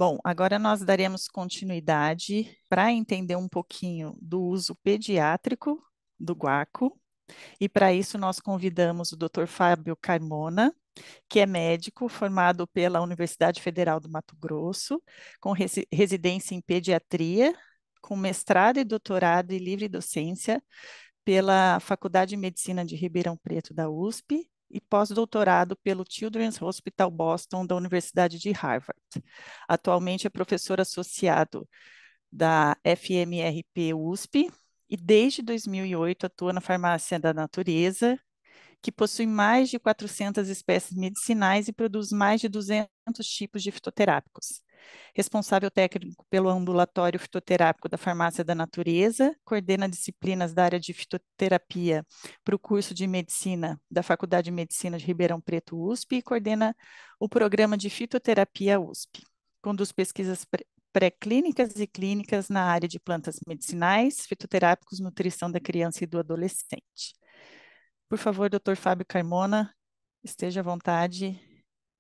Bom, agora nós daremos continuidade para entender um pouquinho do uso pediátrico do guaco. E para isso nós convidamos o Dr. Fábio Carmona, que é médico formado pela Universidade Federal do Mato Grosso, com residência em pediatria, com mestrado e doutorado em livre docência pela Faculdade de Medicina de Ribeirão Preto da USP e pós-doutorado pelo Children's Hospital Boston da Universidade de Harvard. Atualmente é professor associado da FMRP USP e desde 2008 atua na Farmácia da Natureza, que possui mais de 400 espécies medicinais e produz mais de 200 tipos de fitoterápicos. Responsável técnico pelo ambulatório fitoterápico da Farmácia da Natureza, coordena disciplinas da área de fitoterapia para o curso de medicina da Faculdade de Medicina de Ribeirão Preto USP e coordena o programa de fitoterapia USP. Conduz pesquisas pré-clínicas e clínicas na área de plantas medicinais, fitoterápicos, nutrição da criança e do adolescente. Por favor, Dr. Fábio Carmona, esteja à vontade,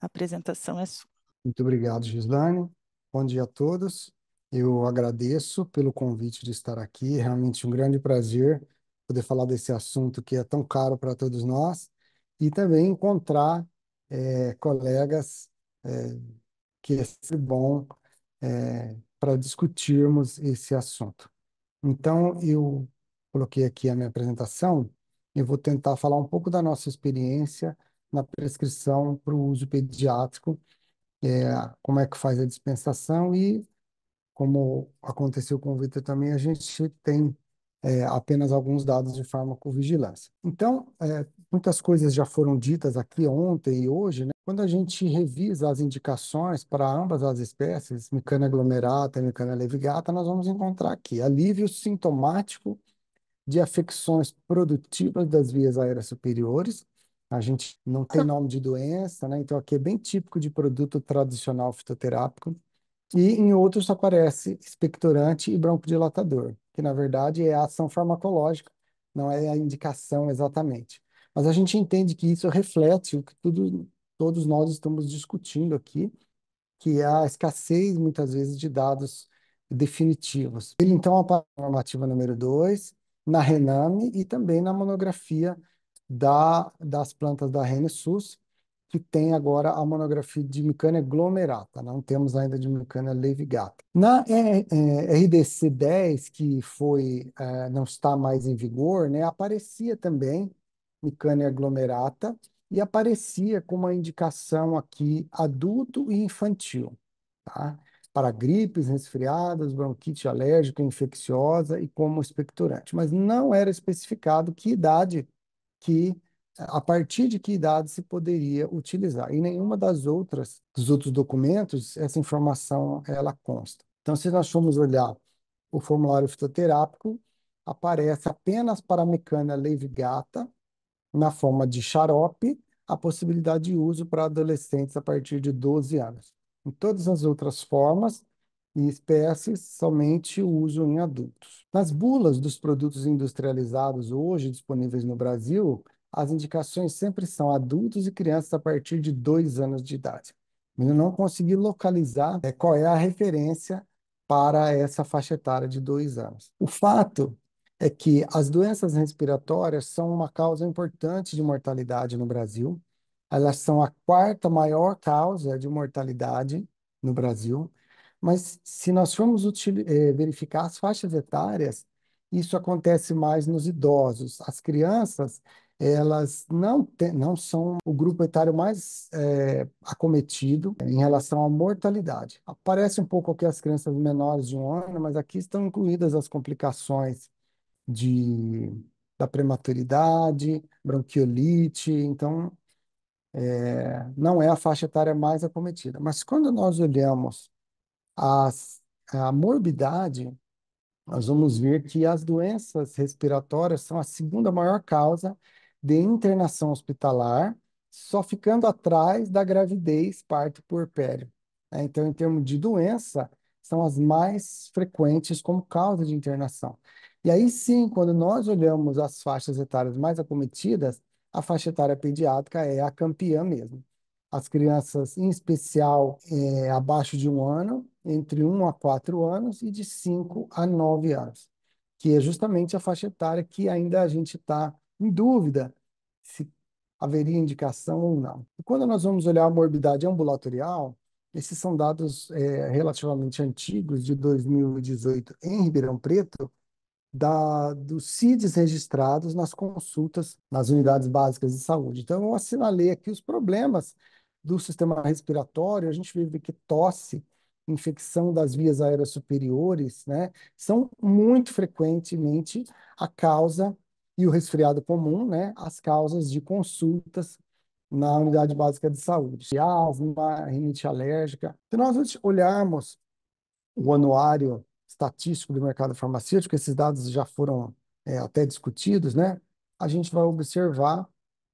a apresentação é sua. Muito obrigado, Gislane. Bom dia a todos. Eu agradeço pelo convite de estar aqui. É realmente um grande prazer poder falar desse assunto que é tão caro para todos nós e também encontrar colegas que é sempre bom para discutirmos esse assunto. Então, eu coloquei aqui a minha apresentação e vou tentar falar um pouco da nossa experiência na prescrição para o uso pediátrico, como é que faz a dispensação e, como aconteceu com o Vitor também, a gente tem apenas alguns dados de farmacovigilância. Então, muitas coisas já foram ditas aqui ontem e hoje, né? Quando a gente revisa as indicações para ambas as espécies, Micana aglomerata e Micana levigata, nós vamos encontrar aqui alívio sintomático de afecções produtivas das vias aéreas superiores. A gente não tem nome de doença, né? Então aqui é bem típico de produto tradicional fitoterápico. E em outros aparece expectorante e broncodilatador, que na verdade é a ação farmacológica, não é a indicação exatamente. Mas a gente entende que isso reflete o que todos nós estamos discutindo aqui, que é a escassez, muitas vezes, de dados definitivos. Ele, então, aparece na normativa número 2, na Rename e também na monografia das plantas da ReneSUS, que tem agora a monografia de Micânia glomerata, não temos ainda de Micânia levigata. Na RDC 10, que não está mais em vigor, né, aparecia também Micânia glomerata, e aparecia com uma indicação aqui adulto e infantil, tá? Para gripes, resfriados, bronquite alérgica, infecciosa e como expectorante. Mas não era especificado a partir de que idade se poderia utilizar. Em nenhuma dos outros documentos, essa informação ela consta. Então, se nós formos olhar o formulário fitoterápico, aparece apenas para a Micânia levigata, na forma de xarope, a possibilidade de uso para adolescentes a partir de 12 anos. Em todas as outras formas e espécies, somente o uso em adultos. Nas bulas dos produtos industrializados hoje disponíveis no Brasil, as indicações sempre são adultos e crianças a partir de 2 anos de idade. Eu não consegui localizar qual é a referência para essa faixa etária de 2 anos. O fato é que as doenças respiratórias são uma causa importante de mortalidade no Brasil. Elas são a quarta maior causa de mortalidade no Brasil. Mas se nós formos verificar as faixas etárias, isso acontece mais nos idosos. As crianças, elas não são o grupo etário mais acometido em relação à mortalidade. Aparece um pouco aqui as crianças menores de 1 ano, mas aqui estão incluídas as complicações de, da prematuridade, bronquiolite, então não é a faixa etária mais acometida. Mas quando nós olhamos a morbidade, nós vamos ver que as doenças respiratórias são a segunda maior causa de internação hospitalar, só ficando atrás da gravidez, parto e puerpério. Então, em termos de doença, são as mais frequentes como causa de internação. E aí sim, quando nós olhamos as faixas etárias mais acometidas, a faixa etária pediátrica é a campeã mesmo. As crianças, em especial, abaixo de 1 ano, entre 1 a 4 anos e de 5 a 9 anos, que é justamente a faixa etária que ainda a gente está em dúvida se haveria indicação ou não. E quando nós vamos olhar a morbidade ambulatorial, esses são dados relativamente antigos, de 2018, em Ribeirão Preto, dos CIDs registrados nas consultas nas unidades básicas de saúde. Então, eu assinalei aqui os problemas do sistema respiratório. A gente vê que tosse, infecção das vias aéreas superiores, né, são muito frequentemente a causa, e o resfriado comum, né, as causas de consultas na unidade básica de saúde. Asma, rinite alérgica. Se nós olharmos o anuário estatístico do mercado farmacêutico, esses dados já foram até discutidos, né? A gente vai observar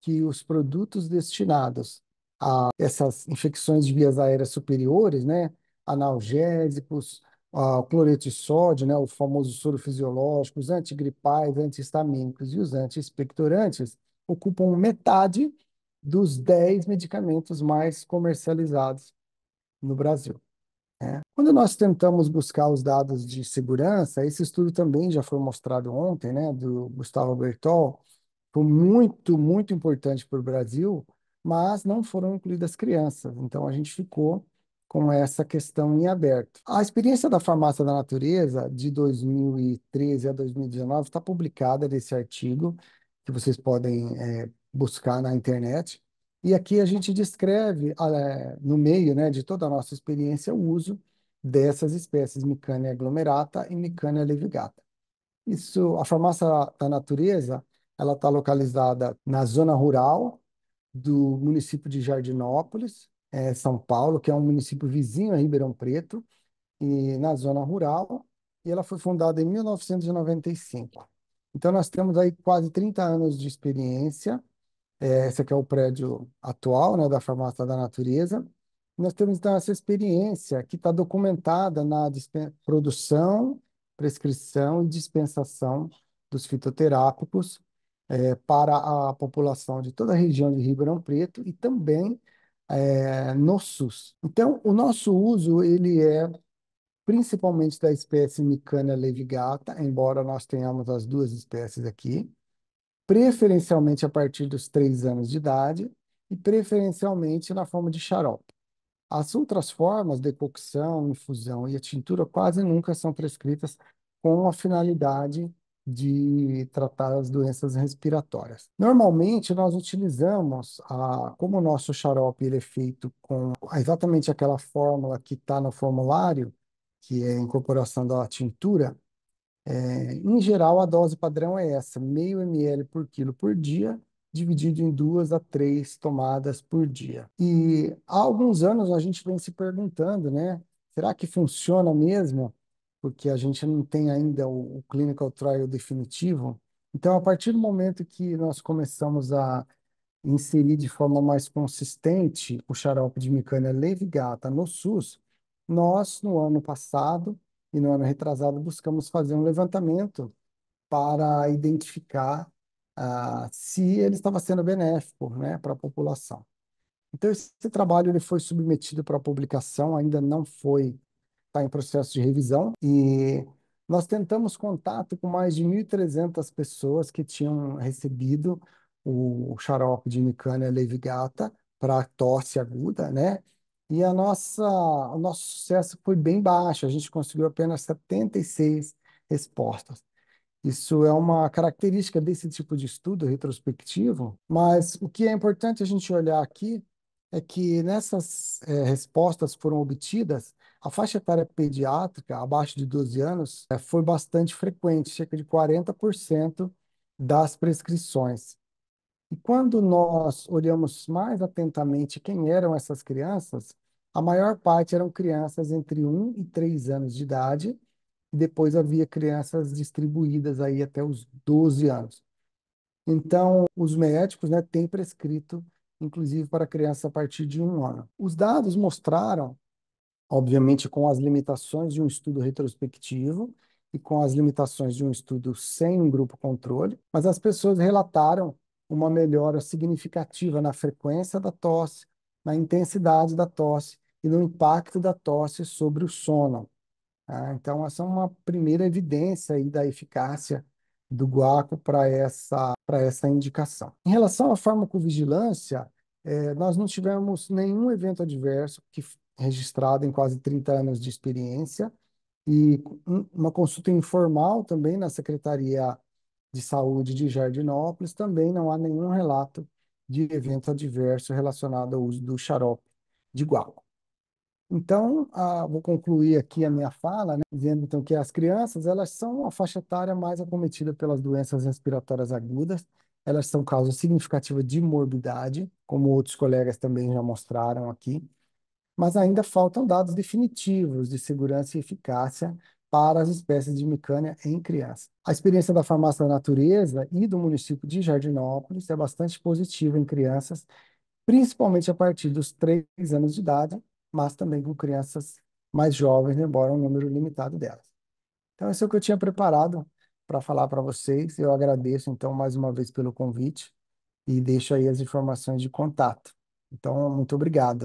que os produtos destinados a essas infecções de vias aéreas superiores, né? Analgésicos, o cloreto de sódio, né? O famoso soro fisiológico, os antigripais, antihistamínicos e os anti-expectorantes ocupam metade dos 10 medicamentos mais comercializados no Brasil. Quando nós tentamos buscar os dados de segurança, esse estudo também já foi mostrado ontem, né, do Gustavo Bertol, foi muito, muito importante para o Brasil, mas não foram incluídas crianças. Então, a gente ficou com essa questão em aberto. A experiência da farmácia da natureza, de 2013 a 2019, está publicada nesse artigo, que vocês podem buscar na internet. E aqui a gente descreve, no meio, né, de toda a nossa experiência, o uso dessas espécies, Micânia aglomerata e Micânia levigata. Isso, a farmácia da natureza, ela está localizada na zona rural do município de Jardinópolis, São Paulo, que é um município vizinho a Ribeirão Preto, e na zona rural, e ela foi fundada em 1995. Então, nós temos aí quase 30 anos de experiência. Esse aqui é o prédio atual, né, da Farmácia da Natureza. Nós temos, então, essa experiência que está documentada na produção, prescrição e dispensação dos fitoterápicos para a população de toda a região de Ribeirão Preto e também no SUS. Então, o nosso uso, ele é principalmente da espécie Micânia levigata, embora nós tenhamos as duas espécies aqui, preferencialmente a partir dos 3 anos de idade e preferencialmente na forma de xarope. As outras formas, decocção, infusão e a tintura, quase nunca são prescritas com a finalidade de tratar as doenças respiratórias. Normalmente, nós utilizamos, como o nosso xarope ele é feito com exatamente aquela fórmula que está no formulário, que é a incorporação da tintura. Em geral, a dose padrão é essa, meio ml por quilo por dia, dividido em 2 a 3 tomadas por dia. E há alguns anos a gente vem se perguntando, né? Será que funciona mesmo? Porque a gente não tem ainda o clinical trial definitivo. Então, a partir do momento que nós começamos a inserir de forma mais consistente o xarope de Micânia levigata no SUS, nós, no ano passado e no ano retrasado, buscamos fazer um levantamento para identificar se ele estava sendo benéfico, né, para a população. Então, esse trabalho ele foi submetido para publicação, ainda não foi, está em processo de revisão, e nós tentamos contato com mais de 1.300 pessoas que tinham recebido o xarope de Micânia levigata para tosse aguda, né? E o nosso sucesso foi bem baixo, a gente conseguiu apenas 76 respostas. Isso é uma característica desse tipo de estudo retrospectivo, mas o que é importante a gente olhar aqui é que nessas respostas foram obtidas, a faixa etária pediátrica, abaixo de 12 anos, foi bastante frequente, cerca de 40% das prescrições. E quando nós olhamos mais atentamente quem eram essas crianças, a maior parte eram crianças entre 1 e 3 anos de idade, e depois havia crianças distribuídas aí até os 12 anos. Então, os médicos, né, têm prescrito, inclusive para crianças a partir de 1 ano. Os dados mostraram, obviamente, com as limitações de um estudo retrospectivo e com as limitações de um estudo sem um grupo controle, mas as pessoas relataram uma melhora significativa na frequência da tosse, na intensidade da tosse e no impacto da tosse sobre o sono. Tá? Então, essa é uma primeira evidência aí da eficácia do guaco para essa indicação. Em relação à farmacovigilância, nós não tivemos nenhum evento adverso registrado em quase 30 anos de experiência e uma consulta informal também na Secretaria de Saúde de Jardinópolis, também não há nenhum relato de evento adverso relacionado ao uso do xarope de guaco. Então, vou concluir aqui a minha fala, né, dizendo então que as crianças, elas são a faixa etária mais acometida pelas doenças respiratórias agudas. Elas são causa significativa de morbidade, como outros colegas também já mostraram aqui, mas ainda faltam dados definitivos de segurança e eficácia para as espécies de micânia em crianças. A experiência da farmácia da natureza e do município de Jardinópolis é bastante positiva em crianças, principalmente a partir dos 3 anos de idade, mas também com crianças mais jovens, embora um número limitado delas. Então, esse é o que eu tinha preparado para falar para vocês. Eu agradeço, então, mais uma vez pelo convite e deixo aí as informações de contato. Então, muito obrigado.